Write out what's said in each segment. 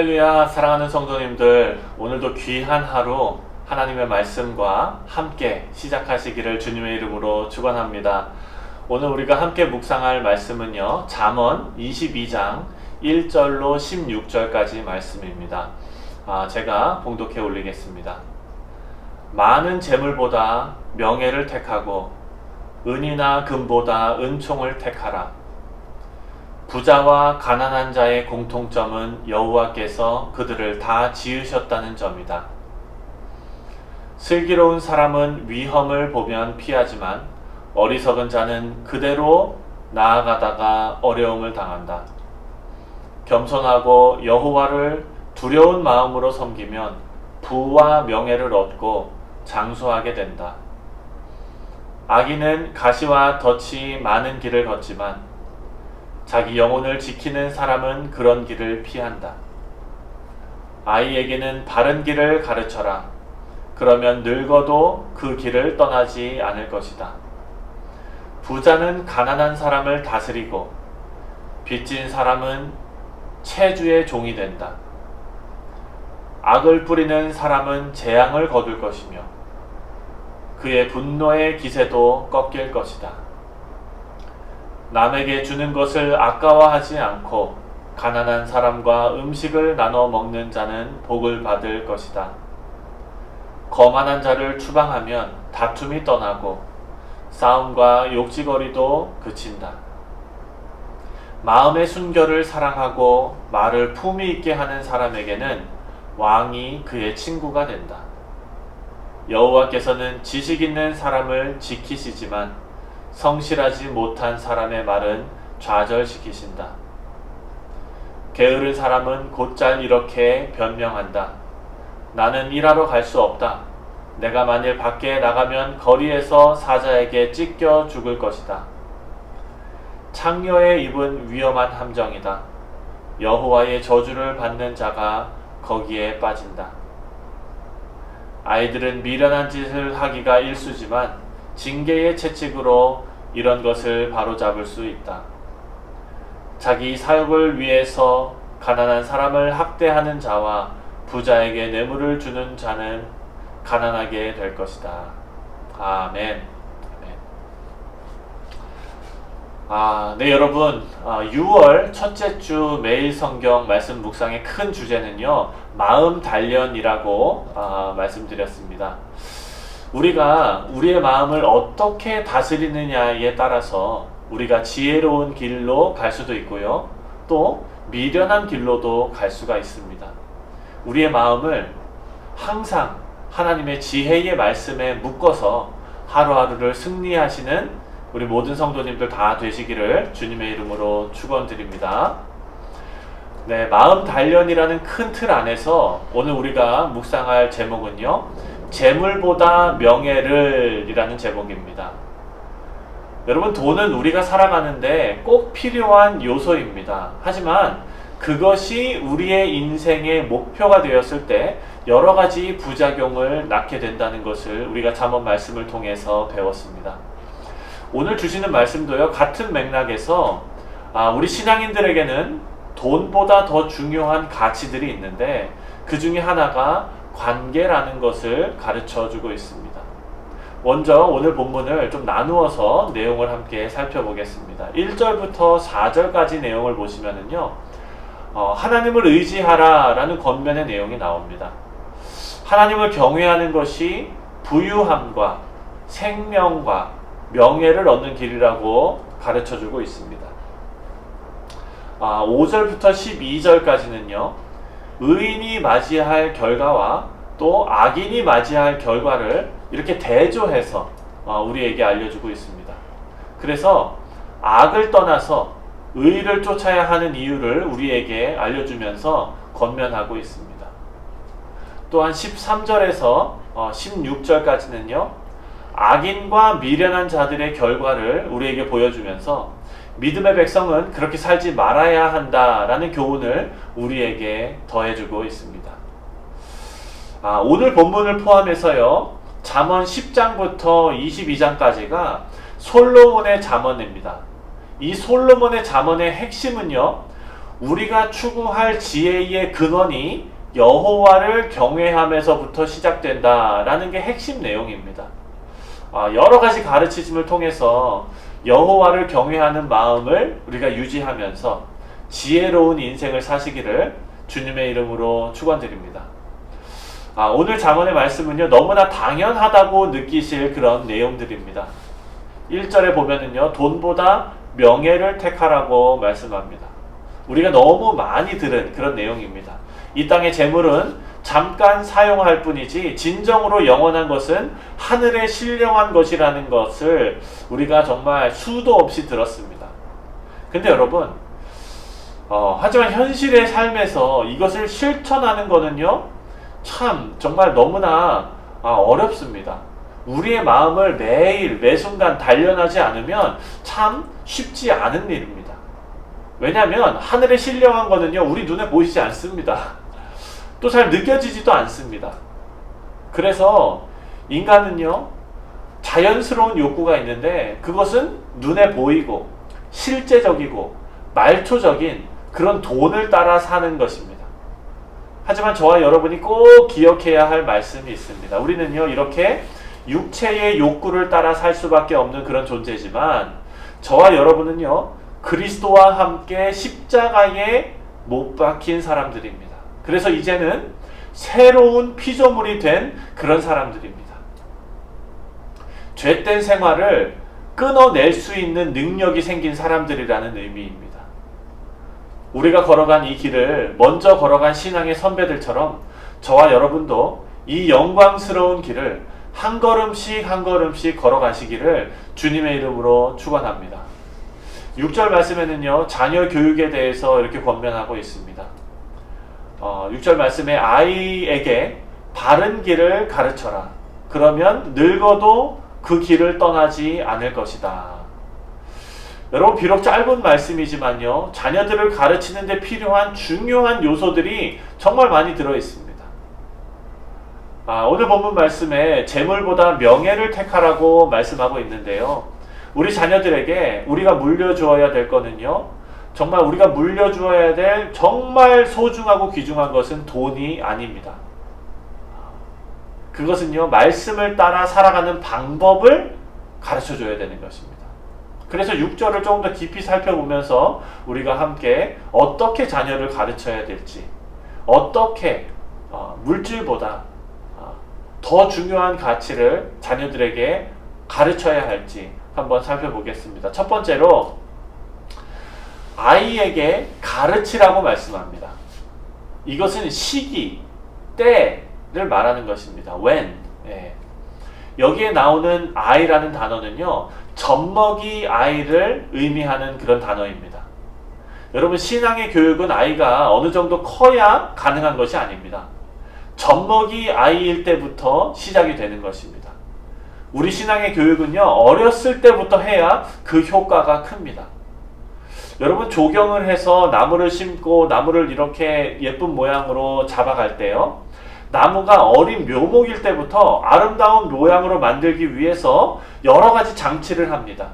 할렐루야. 사랑하는 성도님들, 오늘도 귀한 하루 하나님의 말씀과 함께 시작하시기를 주님의 이름으로 축원합니다. 오늘 우리가 함께 묵상할 말씀은요, 잠언 22장 1절로 16절까지 말씀입니다. 제가 봉독해 올리겠습니다. 많은 재물보다 명예를 택하고 은이나 금보다 은총을 택하라. 부자와 가난한 자의 공통점은 여호와께서 그들을 다 지으셨다는 점이다. 슬기로운 사람은 위험을 보면 피하지만 어리석은 자는 그대로 나아가다가 어려움을 당한다. 겸손하고 여호와를 두려운 마음으로 섬기면 부와 명예를 얻고 장수하게 된다. 악인은 가시와 덫이 많은 길을 걷지만 자기 영혼을 지키는 사람은 그런 길을 피한다. 아이에게는 바른 길을 가르쳐라. 그러면 늙어도 그 길을 떠나지 않을 것이다. 부자는 가난한 사람을 다스리고 빚진 사람은 채주의 종이 된다. 악을 뿌리는 사람은 재앙을 거둘 것이며 그의 분노의 기세도 꺾일 것이다. 남에게 주는 것을 아까워하지 않고 가난한 사람과 음식을 나눠 먹는 자는 복을 받을 것이다. 거만한 자를 추방하면 다툼이 떠나고 싸움과 욕지거리도 그친다. 마음의 순결을 사랑하고 말을 품위 있게 하는 사람에게는 왕이 그의 친구가 된다. 여호와께서는 지식 있는 사람을 지키시지만 성실하지 못한 사람의 말은 좌절시키신다. 게으른 사람은 곧잘 이렇게 변명한다. 나는 일하러 갈 수 없다. 내가 만일 밖에 나가면 거리에서 사자에게 찢겨 죽을 것이다. 창녀의 입은 위험한 함정이다. 여호와의 저주를 받는 자가 거기에 빠진다. 아이들은 미련한 짓을 하기가 일쑤지만 징계의 채찍으로 이런 것을 바로잡을 수 있다. 자기 사욕을 위해서 가난한 사람을 학대하는 자와 부자에게 뇌물을 주는 자는 가난하게 될 것이다. 아멘. 네, 여러분, 6월 첫째 주 매일 성경 말씀 묵상의 큰 주제는요, 마음 단련이라고 말씀드렸습니다. 우리가 우리의 마음을 어떻게 다스리느냐에 따라서 우리가 지혜로운 길로 갈 수도 있고요, 또 미련한 길로도 갈 수가 있습니다. 우리의 마음을 항상 하나님의 지혜의 말씀에 묶어서 하루하루를 승리하시는 우리 모든 성도님들 다 되시기를 주님의 이름으로 축원드립니다. 네, 마음 단련이라는 큰 틀 안에서 오늘 우리가 묵상할 제목은요, 재물보다 명예를 이라는 제목입니다. 여러분, 돈은 우리가 살아가는데 꼭 필요한 요소입니다. 하지만 그것이 우리의 인생의 목표가 되었을 때 여러 가지 부작용을 낳게 된다는 것을 우리가 잠언 말씀을 통해서 배웠습니다. 오늘 주시는 말씀도요, 같은 맥락에서 우리 신앙인들에게는 돈보다 더 중요한 가치들이 있는데 그 중에 하나가 관계라는 것을 가르쳐 주고 있습니다. 먼저 오늘 본문을 좀 나누어서 내용을 함께 살펴보겠습니다. 1절부터 4절까지 내용을 보시면은요, 하나님을 의지하라 라는 권면의 내용이 나옵니다. 하나님을 경외하는 것이 부유함과 생명과 명예를 얻는 길이라고 가르쳐 주고 있습니다. 5절부터 12절까지는요, 의인이 맞이할 결과와 또 악인이 맞이할 결과를 이렇게 대조해서 우리에게 알려주고 있습니다. 그래서 악을 떠나서 의를 쫓아야 하는 이유를 우리에게 알려주면서 권면하고 있습니다. 또한 13절에서 16절까지는요, 악인과 미련한 자들의 결과를 우리에게 보여주면서 믿음의 백성은 그렇게 살지 말아야 한다라는 교훈을 우리에게 더해주고 있습니다. 오늘 본문을 포함해서요, 잠언 10장부터 22장까지가 솔로몬의 잠언입니다. 이 솔로몬의 잠언의 핵심은요, 우리가 추구할 지혜의 근원이 여호와를 경외함에서부터 시작된다라는 게 핵심 내용입니다. 여러 가지 가르치심을 통해서 여호와를 경외하는 마음을 우리가 유지하면서 지혜로운 인생을 사시기를 주님의 이름으로 축원드립니다. 오늘 잠언의 말씀은요, 너무나 당연하다고 느끼실 그런 내용들입니다. 1절에 보면은요, 돈보다 명예를 택하라고 말씀합니다. 우리가 너무 많이 들은 그런 내용입니다. 이 땅의 재물은 잠깐 사용할 뿐이지 진정으로 영원한 것은 하늘에 신령한 것이라는 것을 우리가 정말 수도 없이 들었습니다. 근데 여러분, 하지만 현실의 삶에서 이것을 실천하는 거는요, 참 정말 너무나 어렵습니다. 우리의 마음을 매일 매순간 단련하지 않으면 참 쉽지 않은 일입니다. 왜냐하면 하늘에 신령한 거는요, 우리 눈에 보이지 않습니다. 또 잘 느껴지지도 않습니다. 그래서 인간은요, 자연스러운 욕구가 있는데 그것은 눈에 보이고 실제적이고 말초적인 그런 돈을 따라 사는 것입니다. 하지만 저와 여러분이 꼭 기억해야 할 말씀이 있습니다. 우리는요, 이렇게 육체의 욕구를 따라 살 수밖에 없는 그런 존재지만 저와 여러분은요, 그리스도와 함께 십자가에 못 박힌 사람들입니다. 그래서 이제는 새로운 피조물이 된 그런 사람들입니다. 죄된 생활을 끊어낼 수 있는 능력이 생긴 사람들이라는 의미입니다. 우리가 걸어간 이 길을 먼저 걸어간 신앙의 선배들처럼 저와 여러분도 이 영광스러운 길을 한 걸음씩 한 걸음씩 걸어가시기를 주님의 이름으로 축원합니다. 6절 말씀에는요, 자녀 교육에 대해서 이렇게 권면하고 있습니다. 6절 말씀에 아이에게 바른 길을 가르쳐라. 그러면 늙어도 그 길을 떠나지 않을 것이다. 여러분, 비록 짧은 말씀이지만요, 자녀들을 가르치는 데 필요한 중요한 요소들이 정말 많이 들어있습니다. 오늘 본문 말씀에 재물보다 명예를 택하라고 말씀하고 있는데요, 우리 자녀들에게 우리가 물려주어야 될 거는요, 정말 우리가 물려주어야 될 정말 소중하고 귀중한 것은 돈이 아닙니다. 그것은요, 말씀을 따라 살아가는 방법을 가르쳐줘야 되는 것입니다. 그래서 6절을 조금 더 깊이 살펴보면서 우리가 함께 어떻게 자녀를 가르쳐야 될지, 어떻게 물질보다 더 중요한 가치를 자녀들에게 가르쳐야 할지 한번 살펴보겠습니다. 첫 번째로 아이에게 가르치라고 말씀합니다. 이것은 시기, 때를 말하는 것입니다. when. 여기에 나오는 아이라는 단어는요, 젖먹이 아이를 의미하는 그런 단어입니다. 여러분, 신앙의 교육은 아이가 어느 정도 커야 가능한 것이 아닙니다. 젖먹이 아이일 때부터 시작이 되는 것입니다. 우리 신앙의 교육은요, 어렸을 때부터 해야 그 효과가 큽니다. 여러분, 조경을 해서 나무를 심고 나무를 이렇게 예쁜 모양으로 잡아갈 때요, 나무가 어린 묘목일 때부터 아름다운 모양으로 만들기 위해서 여러 가지 장치를 합니다.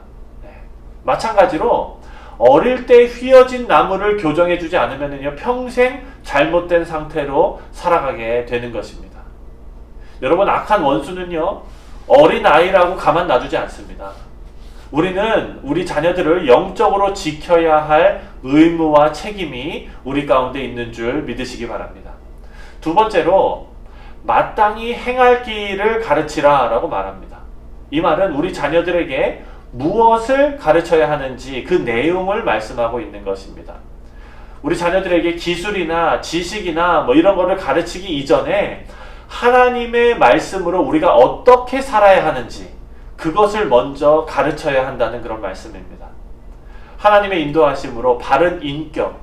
마찬가지로 어릴 때 휘어진 나무를 교정해주지 않으면요, 평생 잘못된 상태로 살아가게 되는 것입니다. 여러분, 악한 원수는요, 어린 아이라고 가만 놔두지 않습니다. 우리는 우리 자녀들을 영적으로 지켜야 할 의무와 책임이 우리 가운데 있는 줄 믿으시기 바랍니다. 두 번째로, 마땅히 행할 길을 가르치라 라고 말합니다. 이 말은 우리 자녀들에게 무엇을 가르쳐야 하는지 그 내용을 말씀하고 있는 것입니다. 우리 자녀들에게 기술이나 지식이나 이런 거를 가르치기 이전에 하나님의 말씀으로 우리가 어떻게 살아야 하는지 그것을 먼저 가르쳐야 한다는 그런 말씀입니다. 하나님의 인도하심으로 바른 인격,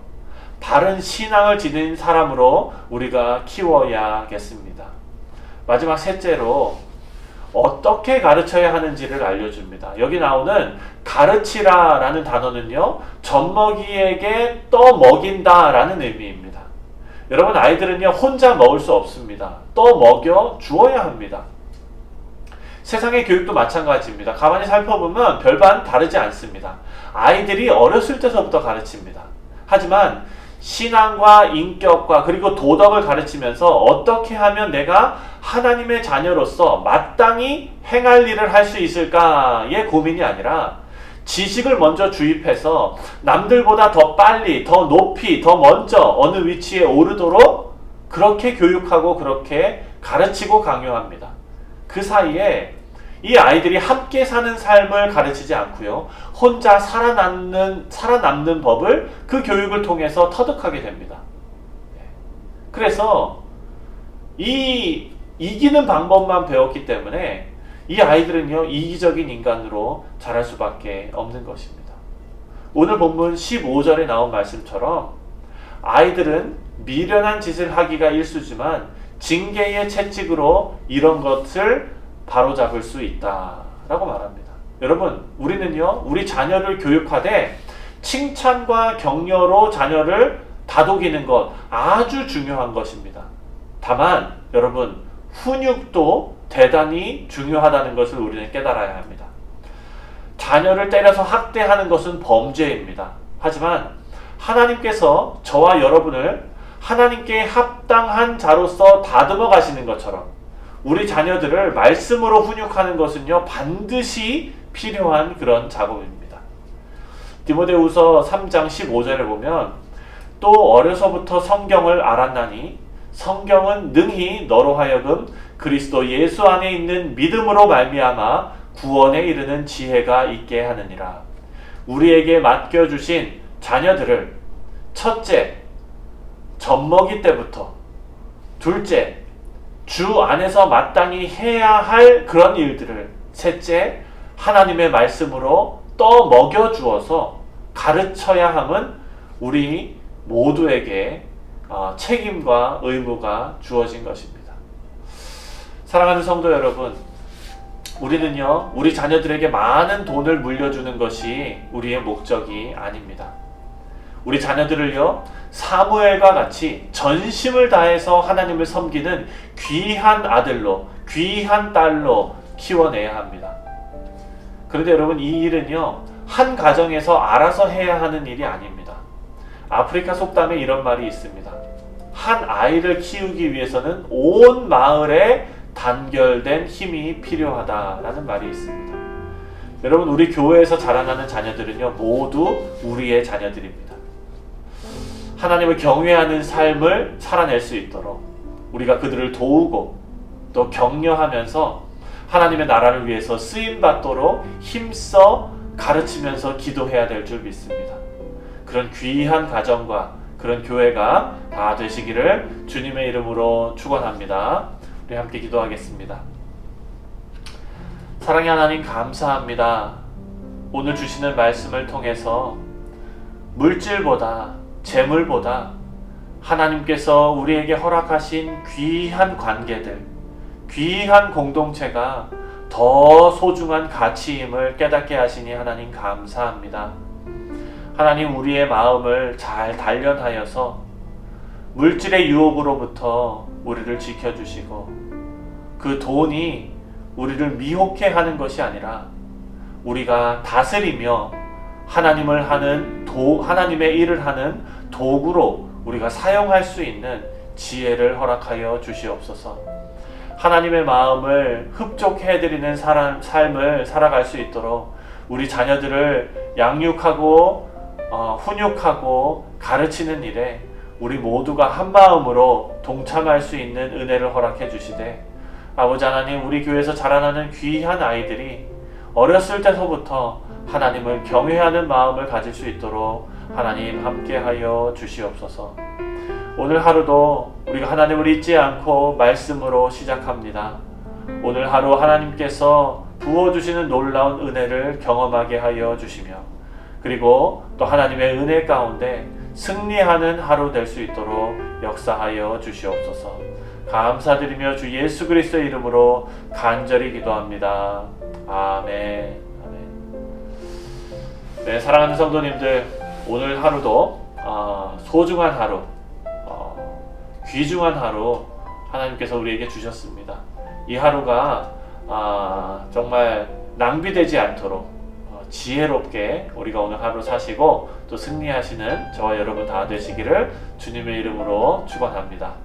바른 신앙을 지닌 사람으로 우리가 키워야겠습니다. 마지막 셋째로 어떻게 가르쳐야 하는지를 알려줍니다. 여기 나오는 가르치라 라는 단어는요, 젖먹이에게 떠먹인다 라는 의미입니다. 여러분, 아이들은요, 혼자 먹을 수 없습니다. 떠먹여 주어야 합니다. 세상의 교육도 마찬가지입니다. 가만히 살펴보면 별반 다르지 않습니다. 아이들이 어렸을 때서부터 가르칩니다. 하지만 신앙과 인격과 그리고 도덕을 가르치면서 어떻게 하면 내가 하나님의 자녀로서 마땅히 행할 일을 할 수 있을까의 고민이 아니라 지식을 먼저 주입해서 남들보다 더 빨리, 더 높이, 더 먼저 어느 위치에 오르도록 그렇게 교육하고 그렇게 가르치고 강요합니다. 그 사이에 이 아이들이 함께 사는 삶을 가르치지 않고요. 혼자 살아남는 법을 그 교육을 통해서 터득하게 됩니다. 그래서 이 이기는 방법만 배웠기 때문에 이 아이들은요, 이기적인 인간으로 자랄 수밖에 없는 것입니다. 오늘 본문 15절에 나온 말씀처럼 아이들은 미련한 짓을 하기가 일쑤지만 징계의 채찍으로 이런 것을 바로잡을 수 있다라고 말합니다. 여러분, 우리는요, 우리 자녀를 교육하되 칭찬과 격려로 자녀를 다독이는 것 아주 중요한 것입니다. 다만 여러분, 훈육도 대단히 중요하다는 것을 우리는 깨달아야 합니다. 자녀를 때려서 학대하는 것은 범죄입니다. 하지만 하나님께서 저와 여러분을 하나님께 합당한 자로서 다듬어 가시는 것처럼 우리 자녀들을 말씀으로 훈육하는 것은요, 반드시 필요한 그런 작업입니다. 디모데후서 3장 15절에 보면 또 어려서부터 성경을 알았나니 성경은 능히 너로 하여금 그리스도 예수 안에 있는 믿음으로 말미암아 구원에 이르는 지혜가 있게 하느니라. 우리에게 맡겨주신 자녀들을 첫째, 젖먹이 때부터, 둘째, 주 안에서 마땅히 해야 할 그런 일들을, 셋째, 하나님의 말씀으로 떠 먹여주어서 가르쳐야 함은 우리 모두에게 책임과 의무가 주어진 것입니다. 사랑하는 성도 여러분, 우리는요, 우리 자녀들에게 많은 돈을 물려주는 것이 우리의 목적이 아닙니다. 우리 자녀들을요, 사무엘과 같이 전심을 다해서 하나님을 섬기는 귀한 아들로, 귀한 딸로 키워내야 합니다. 그런데 여러분, 이 일은요, 한 가정에서 알아서 해야 하는 일이 아닙니다. 아프리카 속담에 이런 말이 있습니다. 한 아이를 키우기 위해서는 온 마을에 단결된 힘이 필요하다라는 말이 있습니다. 여러분, 우리 교회에서 자라나는 자녀들은요, 모두 우리의 자녀들입니다. 하나님을 경외하는 삶을 살아낼 수 있도록 우리가 그들을 도우고 또 격려하면서 하나님의 나라를 위해서 쓰임받도록 힘써 가르치면서 기도해야 될 줄 믿습니다. 그런 귀한 가정과 그런 교회가 다 되시기를 주님의 이름으로 축원합니다. 우리 함께 기도하겠습니다. 사랑의 하나님, 감사합니다. 오늘 주시는 말씀을 통해서 물질보다, 재물보다 하나님께서 우리에게 허락하신 귀한 관계들, 귀한 공동체가 더 소중한 가치임을 깨닫게 하시니 하나님 감사합니다. 하나님, 우리의 마음을 잘 단련하여서 물질의 유혹으로부터 우리를 지켜주시고 그 돈이 우리를 미혹해 하는 것이 아니라 우리가 다스리며 하나님의 일을 하는 도구로 우리가 사용할 수 있는 지혜를 허락하여 주시옵소서. 하나님의 마음을 흡족해드리는 삶을 살아갈 수 있도록 우리 자녀들을 양육하고 훈육하고 가르치는 일에 우리 모두가 한 마음으로 동참할 수 있는 은혜를 허락해 주시되, 아버지 하나님, 우리 교회에서 자라나는 귀한 아이들이 어렸을 때서부터 하나님을 경외하는 마음을 가질 수 있도록 하나님 함께하여 주시옵소서. 오늘 하루도 우리가 하나님을 잊지 않고 말씀으로 시작합니다. 오늘 하루 하나님께서 부어주시는 놀라운 은혜를 경험하게 하여 주시며, 그리고 또 하나님의 은혜 가운데 승리하는 하루 될 수 있도록 역사하여 주시옵소서. 감사드리며 주 예수 그리스도의 이름으로 간절히 기도합니다. 아멘. 네, 사랑하는 성도님들, 오늘 하루도 소중한 하루, 귀중한 하루 하나님께서 우리에게 주셨습니다. 이 하루가 정말 낭비되지 않도록 지혜롭게 우리가 오늘 하루 사시고 또 승리하시는 저와 여러분 다 되시기를 주님의 이름으로 축원합니다.